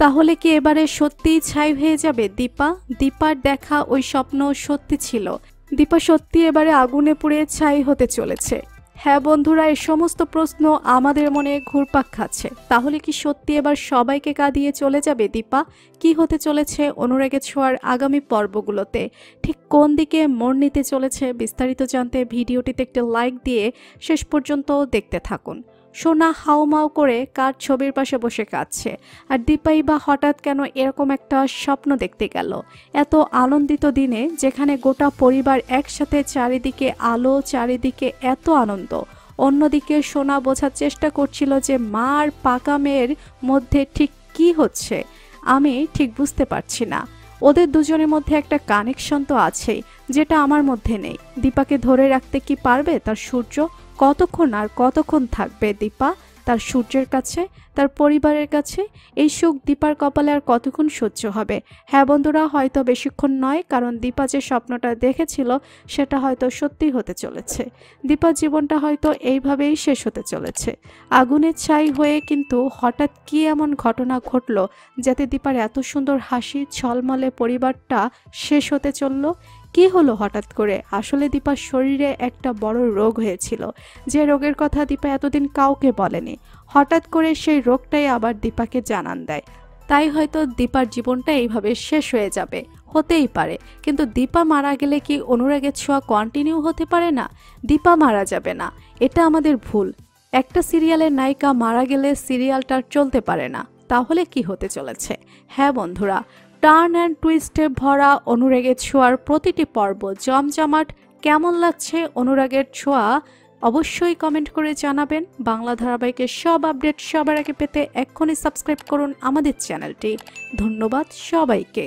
তাহলে কি এবারে সত্যিই ছাই হয়ে যাবে দীপা? দীপার দেখা ওই স্বপ্ন সত্যি ছিল। দীপা সত্যি এবারে আগুনে পুড়ে ছাই হতে চলেছে। হ্যাঁ বন্ধুরা, এই সমস্ত প্রশ্ন আমাদের মনে ঘুরপাক খাচ্ছে। তাহলে কি সত্যি এবার সবাইকে কাঁদিয়ে চলে যাবে দীপা? কি হতে চলেছে অনুরাগের ছোঁয়ার আগামী পর্বগুলোতে? ঠিক কোন দিকে মোড় নিতে চলেছে বিস্তারিত জানতে ভিডিওটিতে একটি লাইক দিয়ে শেষ পর্যন্ত দেখতে থাকুন। সোনা হাউমাউ করে কার ছবির পাশে বসে কাঁদছে, আর দীপাই বা হঠাৎ কেন এরকম একটা স্বপ্ন দেখতে গেল এত আনন্দিত দিনে, যেখানে গোটা পরিবার একসাথে, চারিদিকে আলো, চারিদিকে এত আনন্দ। অন্যদিকে সোনা বোঝার চেষ্টা করছিল যে মা আর পাকা মেয়ের মধ্যে ঠিক কি হচ্ছে, আমি ঠিক বুঝতে পারছি না। ওদের দুজনের মধ্যে একটা কানেকশন তো আছেই, যেটা আমার মধ্যে নেই। দীপাকে ধরে রাখতে কি পারবে তার সূর্য? কতক্ষণ আর কতক্ষণ থাকবে দীপা তার সূর্যের কাছে, তার পরিবারের কাছে? এই সুখ দীপার কপালে আর কতক্ষণ সহ্য হবে? হ্যাঁ বন্ধুরা, হয়তো বেশিক্ষণ নয়, কারণ দীপা যে স্বপ্নটা দেখেছিল সেটা হয়তো সত্যি হতে চলেছে। দীপার জীবনটা হয়তো এইভাবেই শেষ হতে চলেছে আগুনের ছাই হয়ে। কিন্তু হঠাৎ কি এমন ঘটনা ঘটল যাতে দীপার এত সুন্দর হাসি ছলমলে পরিবারটা শেষ হতে চলল? কি হলো হঠাৎ করে? আসলে দীপার শরীরে একটা বড় রোগ হয়েছিল, যে রোগের কথা দীপা এতদিন কাউকে বলেনি। হঠাৎ করে সেই রোগটাই আবার দীপাকে জানান দেয়। তাই হয়তো দীপার জীবনটা এইভাবে শেষ হয়ে যাবে, হতেই পারে। কিন্তু দীপা মারা গেলে কি অনুরাগের ছোঁয়া কন্টিনিউ হতে পারে না? দীপা মারা যাবে না, এটা আমাদের ভুল। একটা সিরিয়ালের নায়িকা মারা গেলে সিরিয়ালটার চলতে পারে না, তাহলে কি হতে চলেছে? হ্যাঁ বন্ধুরা, টার্ন অ্যান্ড টুইস্টে ভরা অনুরাগের ছোঁয়ার প্রতিটি পর্ব জমজমাট। কেমন লাগছে অনুরাগের ছোঁয়া? অবশ্যই কমেন্ট করে জানাবেন। বাংলা ধারাবাহিকের সব আপডেট সবার আগে পেতে এক্ষুনি সাবস্ক্রাইব করুন আমাদের চ্যানেলটি। ধন্যবাদ সবাইকে।